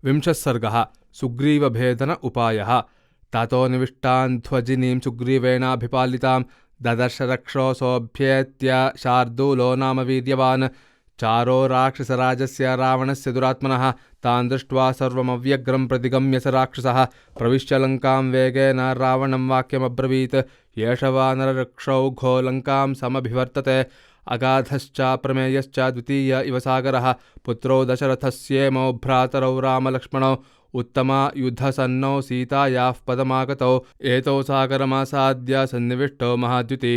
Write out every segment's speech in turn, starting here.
विंशः सर्गः सुग्रीवभेदन उपायः। ततो निविष्टान्ध्वजिनीं सुग्रीवेणाभिपालितां ददर्श रक्षोऽसोऽभ्येत्य शार्दूलो नाम वीर्यवान्। चारो राक्षसराजस्य रावणस्य दुरात्मनः तान् दृष्ट्वा सर्वमव्यग्रं प्रतिगम्य स राक्षसः प्रविश्य लङ्कां वेगेन रावणं वाक्यमब्रवीत्। एष वानररक्षौघो लङ्कां समभिवर्तते अगाधश्च प्रमेयश्च द्वितीय इव सागरः। पुत्रौ दशरथस्येमौ भ्रातरौ रामलक्ष्मणौ उत्तमा युद्धसन्नौ सीतायाः पदमागतौ। एतौ सागरमासाद्य सन्निविष्टौ महाद्युति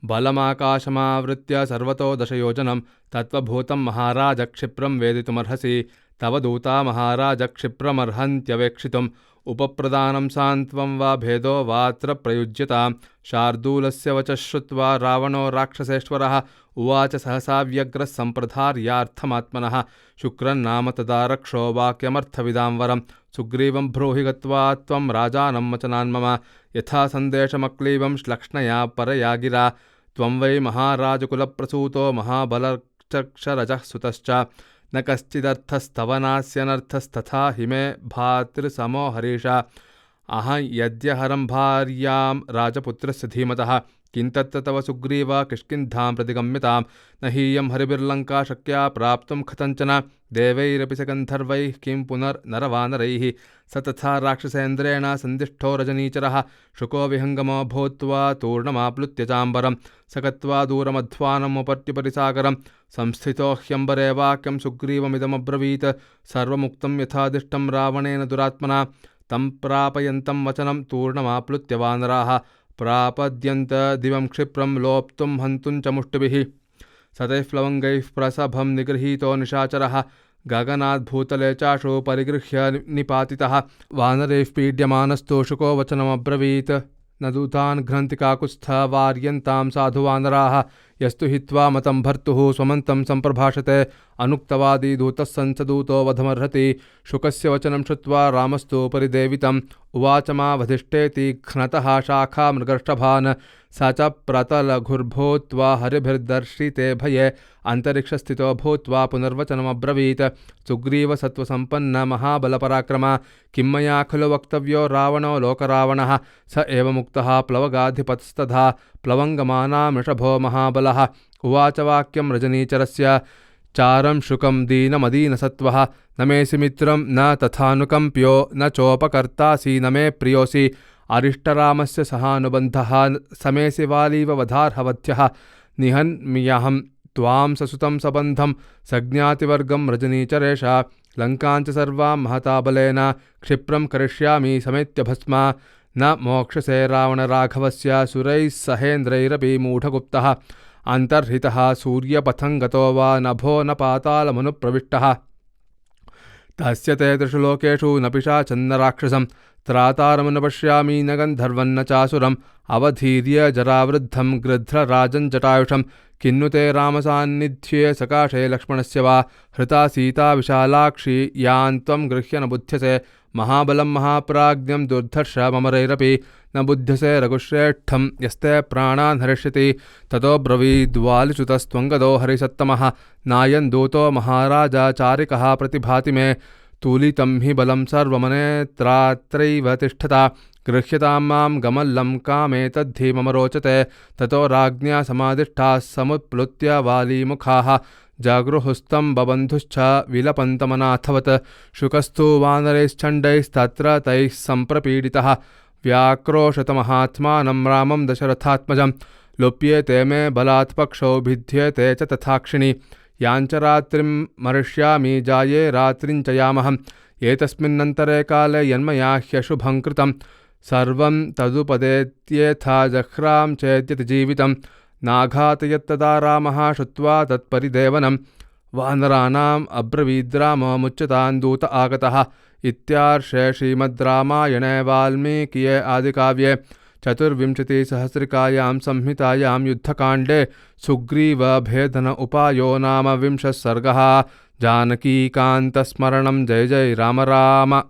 बलमाकाशमावृत्य सर्वतो दशयोजनं। तत्त्वभूतं महाराज क्षिप्रं वेदितुमर्हसि तव दूता महाराज क्षिप्रमर्हन्त्यवेक्षितुम्। उपप्रदानं सान्त्वं वा भेदो वात्र प्रयुज्यतां। शार्दूलस्य वचः श्रुत्वा रावणो राक्षसेश्वरः उवाच सहसा व्यग्रः सम्प्रधार्यार्थमात्मनः। शुक्रन्नाम तदा रक्षो वाक्यमर्थविदां वरं सुग्रीवं ब्रूहि गत्वा त्वं राजानं वचनान् मम। यथा सन्देशमक्लीबं श्लक्ष्णया परया गिरा त्वं वै महाराजकुलप्रसूतो महाबलचक्षरजः सुतश्च। न कश्चिदर्थस्तव नास्यनर्थस्तथा हिमे भातृसमो हरीश। अहं यद्यहरं भार्यां राजपुत्रस्य धीमतः किन्तत्र तव सुग्रीव किष्किन्धां प्रतिगम्यतां। न हीयं हरिभिर्लङ्का शक्या प्राप्तुं कथञ्चन देवैरपि स गन्धर्वैः किं पुनर्नरवानरैः। स तथा राक्षसेन्द्रेण सन्दिष्टो रजनीचरः शुको विहङ्गमो भूत्वा तूर्णमाप्लुत्य चाम्बरं। स गत्वा दूरमध्वानमुपर्युपरिसागरं संस्थितो ह्यम्बरे वाक्यं सुग्रीवमिदमब्रवीत्। सर्वमुक्तं यथादिष्टं रावणेन दुरात्मना तं प्रापयन्तं वचनं तूर्णमाप्लुत्य वानराः प्रापद्यन्त दिवं क्षिप्रं लोप्तुं हन्तुं च मुष्टिभिः। सतैः प्लवङ्गैः प्रसभं निगृहीतो निशाचरः गगनाद्भूतले चाशु परिगृह्य निपातितः। वानरैः पीड्यमानस्तु शुको वचनमब्रवीत् न दूतान् घ्नन्ति काकुत्स्थ वार्यन्तां साधुवानराः। यस्तु हित्वा मतं भर्तुः स्वमन्तं सम्प्रभाषते अनुक्तवादी दूतः संसदूतो वधमर्हति। शुकस्य वचनं श्रुत्वा रामस्तु परिदेवितम् उवाच मा वधिष्ठेति घ्नतः शाखा मृगर्षभान्। स च प्रतलघुर्भूत्वा हरिभिर्दर्शिते भये अन्तरिक्षस्थितो भूत्वा पुनर्वचनमब्रवीत्। सुग्रीव सत्त्वसम्पन्न महाबलपराक्रम किं मया खलु वक्तव्यो रावणो लोकरावणः। स एव मुक्तः प्लवगाधिपतस्तथा प्लवङ्गमाना मृषभो महाबलः। उवाच वाक्यं रजनीचरस्य चारं शुकं दीनमदीनसत्त्वः। न मेऽसि मित्रं न तथानुकम्प्यो न चोपकर्तासि न मे प्रियोऽसि। अरिष्टरामस्य सहानुबन्धः समेऽसि वालीव वधार्हवध्यः। निहन्म्यहं त्वां ससुतं सबन्धं सज्ञातिवर्गं रजनीचरेश। लङ्काञ्च सर्वां महता बलेन क्षिप्रं करिष्यामि समेत्य भस्म। न मोक्षसे रावणराघवस्य सुरैः सहेन्द्रैरपि मूढगुप्तः। अन्तर्हितः सूर्यपथं गतो वा नभो न पातालमनुप्रविष्टः। तस्य ते त्रिषु लोकेषु न पिशाचन्न राक्षसं त्रातारं न पश्यामि न गन्धर्वं न चासुरम्। अवधीर्य जरावृद्धं गृध्रराजं जटायुषं किन्नु ते रामसान्निध्ये सकाशे लक्ष्मणस्य वा। हृता सीता विशालाक्षी यां त्वं गृह्य न बुध्यसे महाबलं महाप्राज्ञं दुर्धर्षममरैरपि न बुध्यसे रघुश्रेष्ठं यस्ते प्राणान् हरिष्यति। ततो ब्रवीद्वालिसुतस्त्वङ्गदो हरिसत्तमः नायं दूतो महाराजा चारिकः प्रतिभाति मे। तुलितं हि बलं सर्वमनेत्रात्रैव तिष्ठता गृह्यतां मां गमल्लं कामेतद्धि मम रोचते। ततो राज्ञा समादिष्टाः समुत्प्लुत्य वालीमुखाः जागृहुस्तं बबन्धुश्च विलपन्तमनाथवत्। शुकस्तु वानरैश्चण्डैस्तत्र तैः सम्प्रपीडितः व्याक्रोशतमहात्मानं रामं दशरथात्मजं। लुप्येते मे बलात् पक्षो भिद्येते च तथाक्षिणि याञ्च रात्रिं मरिष्यामि जाये रात्रिं च यामहम्। एतस्मिन्नन्तरे काले यन्मया ह्यशुभं कृतं सर्वं तदुपदेत्येथा जह्रां चेद्यति जीवितं। नाघातयत्तदा रामः श्रुत्वा तत्परिदेवनं वानराणाम् अब्रवीद्रामो मुच्यतान् दूत आगतः। इत्यार्षे श्रीमद्रामायणे वाल्मीकिये आदिकाव्ये चतुर्विंशतिसहस्रिकायां संहितायां युद्धकाण्डे सुग्रीवभेदन उपायो नाम 20 सर्गः। जानकीकान्तस्मरणं जय जय राम राम।